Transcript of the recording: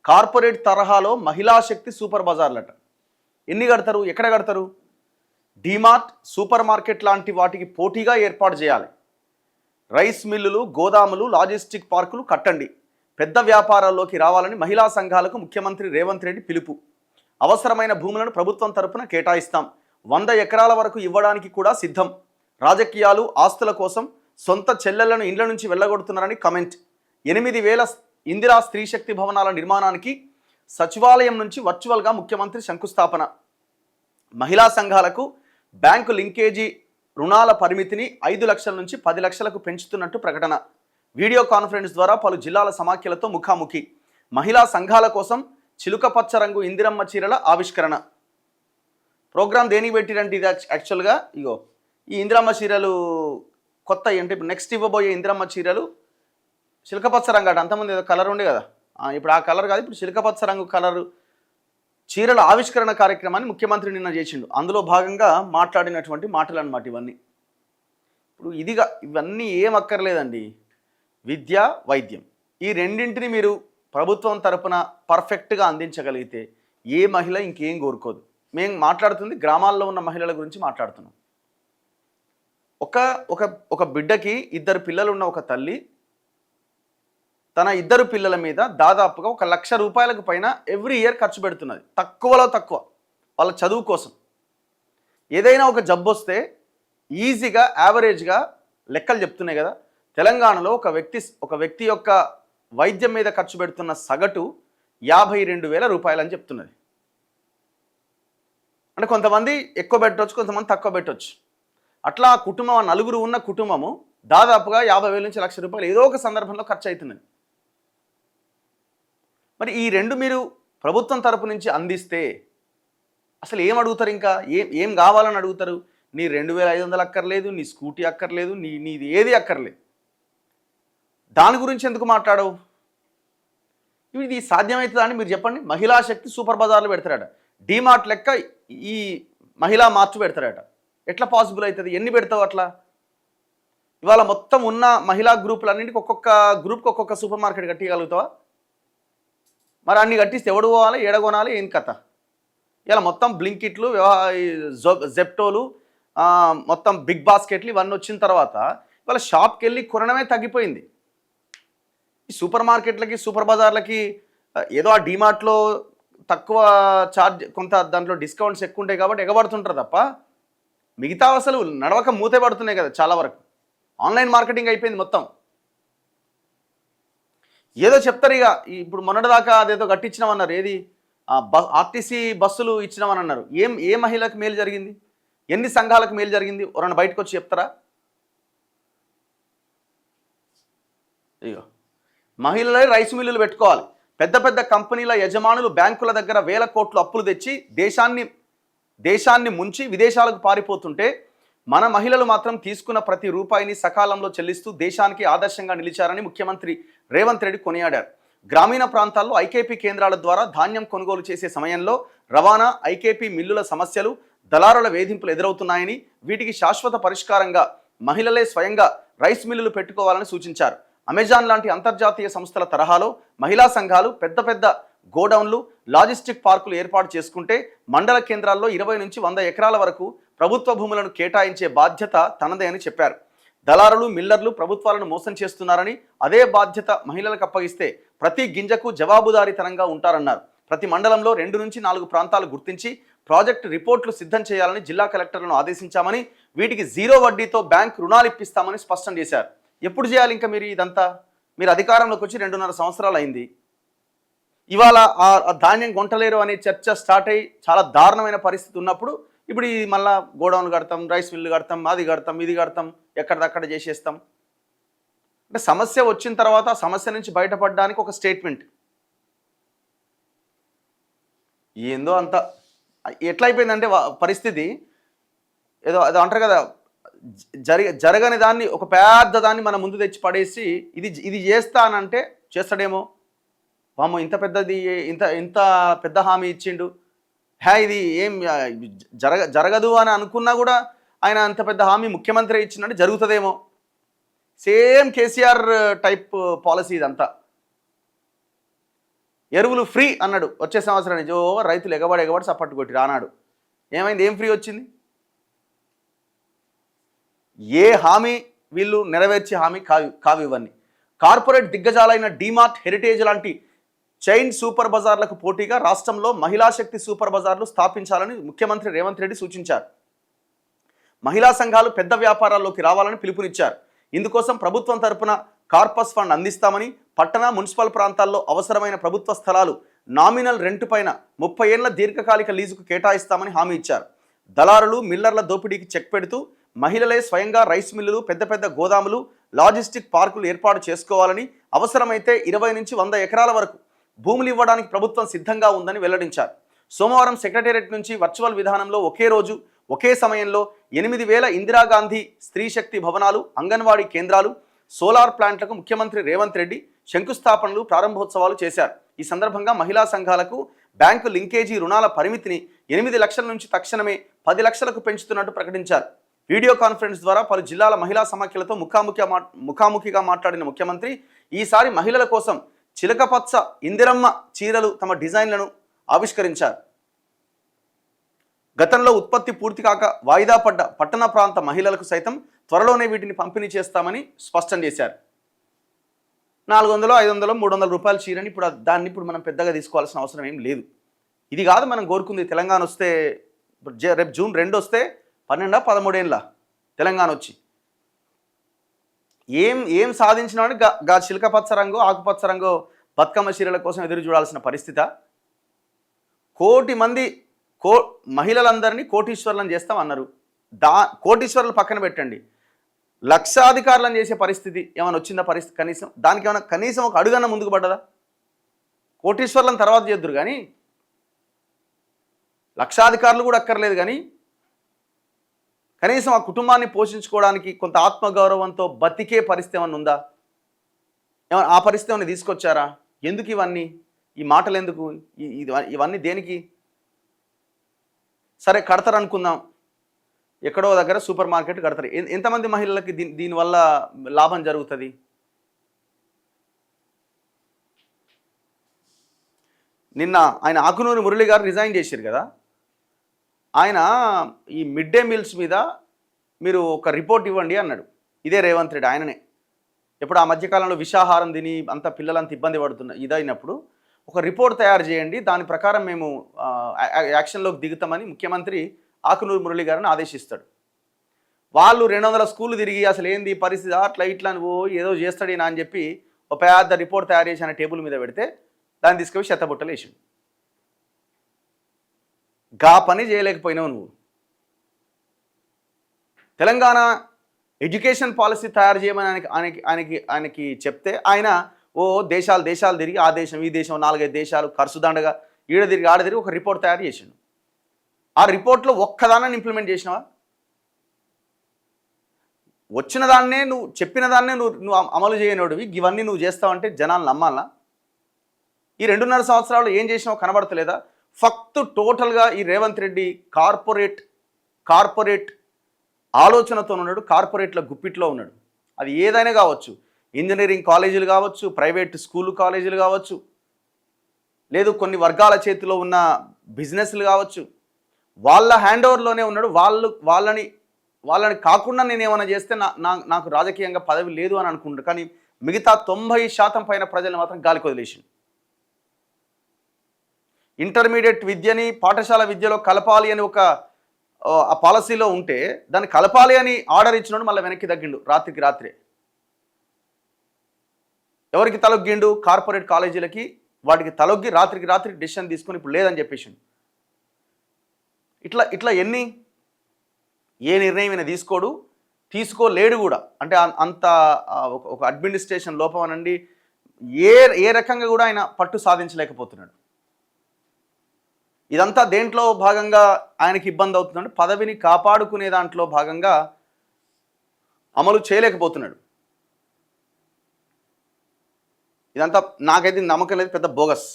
Corporate తరహాలో మహిళా శక్తి super బజార్లట. ఎన్ని కడతారు? ఎక్కడ కడతారు? డీమార్ట్, సూపర్ మార్కెట్ లాంటి వాటికి పోటీగా ఏర్పాటు చేయాలి. రైస్ మిల్లులు, గోదాములు, లాజిస్టిక్ పార్కులు కట్టండి. పెద్ద వ్యాపారాల్లోకి రావాలని మహిళా సంఘాలకు ముఖ్యమంత్రి రేవంత్ రెడ్డి పిలుపు. అవసరమైన భూములను ప్రభుత్వం తరపున కేటాయిస్తాం. 100 ఎకరాల వరకు ఇవ్వడానికి కూడా సిద్ధం. రాజకీయాలు, ఆస్తుల కోసం సొంత చెల్లెళ్లను ఇండ్ల నుంచి వెళ్ళగొడుతున్నారని కమెంట్. 8,000 ఇందిరా స్త్రీ శక్తి భవనాల నిర్మాణానికి సచివాలయం నుంచి వర్చువల్గా ముఖ్యమంత్రి శంకుస్థాపన. మహిళా సంఘాలకు బ్యాంకు లింకేజీ రుణాల పరిమితిని 5 లక్షల నుంచి 10 లక్షలకు పెంచుతున్నట్టు ప్రకటన. వీడియో కాన్ఫరెన్స్ ద్వారా పలు జిల్లాల సమాఖ్యలతో ముఖాముఖి. మహిళా సంఘాల కోసం చిలుకపచ్చ రంగు ఇందిరమ్మ చీరల ఆవిష్కరణ. ప్రోగ్రామ్ దేనికి పెట్టిరంటే ఇది యాక్చువల్గా ఇగో ఈ ఇందిరమ్మ చీరలు కొత్త అంటే ఇప్పుడు నెక్స్ట్ ఇవ్వబోయే ఇందిరమ్మ చీరలు చిలకపచ్చ రంగు అట. అంతమంది ఏదో కలర్ ఉండే కదా, ఇప్పుడు ఆ కలర్ కాదు, ఇప్పుడు చిలకపచ్చ రంగు కలర్ చీరల ఆవిష్కరణ కార్యక్రమాన్ని ముఖ్యమంత్రి నిన్న చేసిండు. అందులో భాగంగా మాట్లాడినటువంటి మాటలు అన్నమాట ఇవన్నీ. ఇప్పుడు ఇవన్నీ ఏం అక్కర్లేదండి. విద్య, వైద్యం ఈ రెండింటిని మీరు ప్రభుత్వం తరపున పర్ఫెక్ట్గా అందించగలిగితే ఏ మహిళ ఇంకేం కోరుకోదు. మేము మాట్లాడుతుంది గ్రామాల్లో ఉన్న మహిళల గురించి మాట్లాడుతున్నాం. ఒక బిడ్డకి 2 పిల్లలు ఉన్న ఒక తల్లి తన 2 పిల్లల మీద దాదాపుగా 1 లక్ష రూపాయలకు పైన ఎవ్రీ ఇయర్ ఖర్చు పెడుతున్నది. తక్కువలో తక్కువ వాళ్ళ చదువు కోసం. ఏదైనా ఒక జబ్బు వస్తే ఈజీగా యావరేజ్గా లెక్కలు చెప్తున్నాయి కదా. తెలంగాణలో ఒక వ్యక్తి యొక్క వైద్యం మీద ఖర్చు పెడుతున్న సగటు 52,000 రూపాయలు అని చెప్తున్నది. అంటే కొంతమంది ఎక్కువ పెట్టవచ్చు, కొంతమంది తక్కువ పెట్టవచ్చు. అట్లా కుటుంబం, 4 ఉన్న కుటుంబము దాదాపుగా 50,000 నుంచి 1,00,000 రూపాయలు ఏదో ఒక సందర్భంలో ఖర్చు అవుతున్నది. మరి ఈ రెండు మీరు ప్రభుత్వం తరపు నుంచి అందిస్తే అసలు ఏం అడుగుతారు? ఇంకా ఏం కావాలని అడుగుతారు? నీ 2,500 అక్కర్లేదు, నీ స్కూటీ అక్కర్లేదు, నీది ఏది అక్కర్లేదు. దాని గురించి ఎందుకు మాట్లాడవు? ఇది సాధ్యమవుతుందా అని మీరు చెప్పండి. మహిళా శక్తి సూపర్ బజార్లు పెడతారట, డీమార్ట్ లెక్క ఈ మహిళా మార్చు పెడతారట. ఎట్లా పాసిబుల్ అవుతుంది? ఎన్ని పెడతావు అట్లా? ఇవాళ మొత్తం ఉన్న మహిళా గ్రూపులన్నింటికి ఒక్కొక్క గ్రూప్కి ఒక్కొక్క సూపర్ మార్కెట్ కట్టగలుగుతావా? మరి అన్ని కట్టిస్తే ఎవడు పోవాలి, ఏడగొనాలి, ఏం కథ? ఇలా మొత్తం బ్లింకిట్లు, జెప్టోలు, మొత్తం బిగ్ బాస్కెట్లు ఇవన్నీ వచ్చిన తర్వాత ఇవాళ షాప్కి వెళ్ళి కొనడమే తగ్గిపోయింది. ఈ సూపర్ మార్కెట్లకి, సూపర్ బజార్లకి ఏదో ఆ డీమార్ట్లో తక్కువ ఛార్జ్, కొంత దాంట్లో డిస్కౌంట్స్ ఎక్కువ ఉంటాయి కాబట్టి ఎగబడుతుంటారు తప్ప మిగతా అసలు నడవక మూతే పడుతున్నాయి కదా. చాలా వరకు ఆన్లైన్ మార్కెటింగ్ అయిపోయింది మొత్తం. ఏదో చెప్తారు ఇక. ఇప్పుడు మొన్నటిదాకా అదేదో కట్టించినామన్నారు. ఏది ఆర్టీసీ బస్సులు ఇచ్చినామని అన్నారు. ఏ మహిళలకు మేలు జరిగింది? ఎన్ని సంఘాలకు మేలు జరిగింది? ఎవరన్నా బయటకు వచ్చి చెప్తారా? ఇగో మహిళలే రైస్ మిల్లులు పెట్టుకోవాలి. పెద్ద పెద్ద కంపెనీల యజమానులు బ్యాంకుల దగ్గర 1,000 కోట్లు అప్పులు తెచ్చి దేశాన్ని ముంచి విదేశాలకు పారిపోతుంటే మన మహిళలు మాత్రం తీసుకున్న ప్రతి రూపాయిని సకాలంలో చెల్లిస్తూ దేశానికి ఆదర్శంగా నిలిచారని ముఖ్యమంత్రి రేవంత్ రెడ్డి కొనియాడారు. గ్రామీణ ప్రాంతాల్లో ఐకేపీ కేంద్రాల ద్వారా ధాన్యం కొనుగోలు చేసే సమయంలో రవాణా, ఐకేపీ మిల్లుల సమస్యలు, దళారుల వేధింపులు ఎదురవుతున్నాయని, వీటికి శాశ్వత పరిష్కారంగా మహిళలే స్వయంగా రైస్ మిల్లులు పెట్టుకోవాలని సూచించారు. అమెజాన్ లాంటి అంతర్జాతీయ సంస్థల తరహాలో మహిళా సంఘాలు పెద్ద పెద్ద గోడౌన్లు, లాజిస్టిక్ పార్కులు ఏర్పాటు చేసుకుంటే మండల కేంద్రాల్లో 20 నుంచి 100 ఎకరాల వరకు ప్రభుత్వ భూములను కేటాయించే బాధ్యత తనదే అని చెప్పారు. దళారులు, మిల్లర్లు ప్రభుత్వాలను మోసం చేస్తున్నారని, అదే బాధ్యత మహిళలకు అప్పగిస్తే ప్రతి గింజకు జవాబుదారీతనంగా ఉంటారన్నారు. ప్రతి మండలంలో 2 నుంచి 4 ప్రాంతాలు గుర్తించి ప్రాజెక్టు రిపోర్టులు సిద్ధం చేయాలని జిల్లా కలెక్టర్లను ఆదేశించామని, వీటికి 0 వడ్డీతో బ్యాంక్ రుణాలు ఇప్పిస్తామని స్పష్టం చేశారు. ఎప్పుడు చేయాలి ఇంకా మీరు ఇదంతా? మీరు అధికారంలోకి వచ్చి 2.5 సంవత్సరాలు అయింది. ఇవాళ ఆ ధాన్యం కొంటలేరు అనే చర్చ స్టార్ట్ అయ్యి చాలా దారుణమైన పరిస్థితి ఉన్నప్పుడు ఇప్పుడు ఈ మళ్ళా గోడౌన్ కడతాం, రైస్ మిల్లు కడతాం, అది కడతాం, ఇది కడతాం, ఎక్కడిదక్కడ చేసేస్తాం. అంటే సమస్య వచ్చిన తర్వాత ఆ సమస్య నుంచి బయటపడడానికి ఒక స్టేట్మెంట్. ఏందో అంత ఎట్లా అయిపోయిందంటే పరిస్థితి, ఏదో అది అంటారు కదా, జరగని దాన్ని ఒక పెద్ద దాన్ని మన ముందు తెచ్చి పడేసి ఇది చేస్తానంటే చేస్తాడేమో, వామో ఇంత పెద్దది, ఇంత పెద్ద హామీ ఇచ్చిండు, ఇది ఏం జరగదు అని అనుకున్నా కూడా ఆయన అంత పెద్ద హామీ ముఖ్యమంత్రి ఇచ్చినట్టు జరుగుతుందేమో. సేమ్ కేసీఆర్ టైప్ పాలసీ ఇదంతా. ఎరువులు ఫ్రీ అన్నాడు. వచ్చే సంవత్సరం నుంచి రైతులు ఎగబడి సప్పట్టు కొట్టి రానాడు. ఏమైంది? ఏం ఫ్రీ వచ్చింది? ఏ హామీ వీళ్ళు నెరవేర్చే హామీ కావు ఇవన్నీ. కార్పొరేట్ దిగ్గజాలైన డీమార్ట్, హెరిటేజ్ లాంటి చైన్ సూపర్ బజార్లకు పోటీగా రాష్ట్రంలో మహిళా శక్తి సూపర్ బజార్లు స్థాపించాలని ముఖ్యమంత్రి రేవంత్ రెడ్డి సూచించారు. మహిళా సంఘాలు పెద్ద వ్యాపారాల్లోకి రావాలని పిలుపునిచ్చారు. ఇందుకోసం ప్రభుత్వం తరపున కార్పస్ ఫండ్ అందిస్తామని, పట్టణ, మున్సిపల్ ప్రాంతాల్లో అవసరమైన ప్రభుత్వ స్థలాలు నామినల్ రెంటు పైన 30 ఏళ్ల దీర్ఘకాలిక లీజుకు కేటాయిస్తామని హామీ ఇచ్చారు. దళారులు, మిల్లర్ల దోపిడీకి చెక్ పెడుతూ మహిళలే స్వయంగా రైస్ మిల్లులు, పెద్ద గోదాములు, లాజిస్టిక్ పార్కులు ఏర్పాటు చేసుకోవాలని, అవసరమైతే 20 నుంచి 100 ఎకరాల వరకు భూములు ఇవ్వడానికి ప్రభుత్వం సిద్ధంగా ఉందని వెల్లడించారు. సోమవారం సెక్రటేరియట్ నుంచి వర్చువల్ విధానంలో ఒకే రోజు ఒకే సమయంలో 8,000 ఇందిరాగాంధీ స్త్రీ శక్తి భవనాలు, అంగన్వాడీ కేంద్రాలు, సోలార్ ప్లాంట్లకు ముఖ్యమంత్రి రేవంత్ రెడ్డి శంకుస్థాపనలు, ప్రారంభోత్సవాలు చేశారు. ఈ సందర్భంగా మహిళా సంఘాలకు బ్యాంకు లింకేజీ రుణాల పరిమితిని 8 లక్షల నుంచి తక్షణమే 10 లక్షలకు పెంచుతున్నట్టు ప్రకటించారు. వీడియో కాన్ఫరెన్స్ ద్వారా పలు జిల్లాల మహిళా సమాఖ్యలతో ముఖాముఖిగా మాట్లాడిన ముఖ్యమంత్రి ఈసారి మహిళల కోసం చిలకపచ్చ ఇందిరమ్మ చీరలు తమ డిజైన్లను ఆవిష్కరించారు. గతంలో ఉత్పత్తి పూర్తి కాక వాయిదా పడ్డ పట్టణ ప్రాంత మహిళలకు సైతం త్వరలోనే వీటిని పంపిణీ చేస్తామని స్పష్టం చేశారు. 400, 500, 300 రూపాయల చీరని దాన్ని మనం పెద్దగా తీసుకోవాల్సిన అవసరం ఏం లేదు. ఇది కాదు మనం కోరుకుంది. తెలంగాణ వస్తే రేపు జూన్ 2 వస్తే 12, 13 ఏళ్ళ తెలంగాణ వచ్చి ఏం సాధించినామని గా చిలకపచ్చ రంగు, ఆకుపచ్చ రంగు బతుకమ్మ చీరల కోసం ఎదురు చూడాల్సిన పరిస్థితి. కోటి మంది మహిళలందరినీ కోటీశ్వర్లను చేస్తామన్నారు. కోటీశ్వర్లు పక్కన పెట్టండి, లక్షాధికారులను చేసే పరిస్థితి ఏమైనా వచ్చిందా? పరిస్థితి కనీసం దానికి ఏమైనా కనీసం ఒక అడుగన్న ముందుకు పడ్డదా? కోటీశ్వర్లను తర్వాత చేద్దురు కానీ లక్షాధికారులు కూడా అక్కర్లేదు. కానీ కనీసం ఆ కుటుంబాన్ని పోషించుకోవడానికి కొంత ఆత్మగౌరవంతో బతికే పరిస్థితి ఏమన్నా ఉందా? ఏమన్నా ఆ పరిస్థితి ఏమైనా తీసుకొచ్చారా? ఎందుకు ఇవన్నీ? ఈ మాటలు ఎందుకు? ఇవన్నీ దేనికి? సరే కడతారు అనుకుందాం, ఎక్కడో దగ్గర సూపర్ మార్కెట్ కడతారు. ఎంతమంది మహిళలకి దీనివల్ల లాభం జరుగుతుంది? నిన్న ఆయన ఆకునూరి మురళి గారు రిజైన్ చేశారు కదా. ఆయన ఈ మిడ్ డే మీల్స్ మీద మీరు ఒక రిపోర్ట్ ఇవ్వండి అన్నాడు. ఇదే రేవంత్ రెడ్డి ఆయననే. ఎప్పుడు ఆ మధ్యకాలంలో విషాహారం తిని అంత పిల్లలంత ఇబ్బంది ఇదైనప్పుడు ఒక రిపోర్ట్ తయారు చేయండి, దాని ప్రకారం మేము యాక్షన్లోకి దిగుతామని ముఖ్యమంత్రి ఆకునూరి మురళి గారిని ఆదేశిస్తాడు. వాళ్ళు 200 స్కూళ్ళు తిరిగి అసలు ఏంది పరిస్థితి అట్లా ఇట్లా ఏదో చేస్తాడేనా అని చెప్పి ఒక పెద్ద రిపోర్ట్ తయారు చేసి ఆయన టేబుల్ మీద పెడితే దాన్ని తీసుకుపోయి చెత్తబుట్టలు వేసిండు. గా పని చేయలేకపోయినావు నువ్వు. తెలంగాణ ఎడ్యుకేషన్ పాలసీ తయారు చేయమని ఆయనకి చెప్తే ఆయన దేశాలు తిరిగి ఆ దేశం ఈ దేశం 4-5 దేశాలు ఖర్చు దండగా ఈడ తిరిగి ఆడ తిరిగి ఒక రిపోర్ట్ తయారు చేసిండు. ఆ రిపోర్ట్లో ఒక్కదాన్ని ఇంప్లిమెంట్ చేసినావా? వచ్చిన దాన్నే నువ్వు చెప్పిన దాన్నే నువ్వు అమలు చేయనోడివి. ఇవన్నీ నువ్వు చేస్తావంటే జనాలు నమ్మాలా? ఈ 2.5 సంవత్సరాలు ఏం చేసినావో కనబడతలేదా? ఫక్త్ టోటల్గా ఈ రేవంత్ రెడ్డి కార్పొరేట్ ఆలోచనతో ఉన్నాడు, కార్పొరేట్ల గుప్పిట్లో ఉన్నాడు. అది ఏదైనా కావచ్చు, ఇంజనీరింగ్ కాలేజీలు కావచ్చు, ప్రైవేట్ స్కూలు కాలేజీలు కావచ్చు, లేదు కొన్ని వర్గాల చేతిలో ఉన్న బిజినెస్లు కావచ్చు, వాళ్ళ హ్యాండ్ ఓవర్లోనే ఉన్నాడు. వాళ్ళని కాకుండా నేను ఏమైనా చేస్తే నాకు రాజకీయంగా పదవి లేదు అని అనుకుంటాడు. కానీ మిగతా 90% పైన ప్రజలు మాత్రం గాలికి వదిలేసిండు. ఇంటర్మీడియట్ విద్యని పాఠశాల విద్యలో కలపాలి అని ఒక ఆ పాలసీలో ఉంటే దాన్ని కలపాలి అని ఆర్డర్ ఇచ్చినోడు మళ్ళీ వెనక్కి తగ్గిండు రాత్రికి రాత్రే. ఎవరికి తలొగ్గిండు? కార్పొరేట్ కాలేజీలకి వాటికి తలొగ్గి రాత్రికి రాత్రి డెసిషన్ తీసుకొని ఇప్పుడు లేదని చెప్పేసిండు. ఇట్లా ఏ నిర్ణయం తీసుకోలేడు కూడా. అంటే అంత ఒక అడ్మినిస్ట్రేషన్ లోపం అనండి, ఏ రకంగా కూడా ఆయన పట్టు సాధించలేకపోతున్నాడు. ఇదంతా దేంట్లో భాగంగా ఆయనకి ఇబ్బంది అవుతుందంటే పదవిని కాపాడుకునే దాంట్లో భాగంగా అమలు చేయలేకపోతున్నాడు. ఇదంతా నాకైతే నమ్మకం లేదు, పెద్ద బోగస్.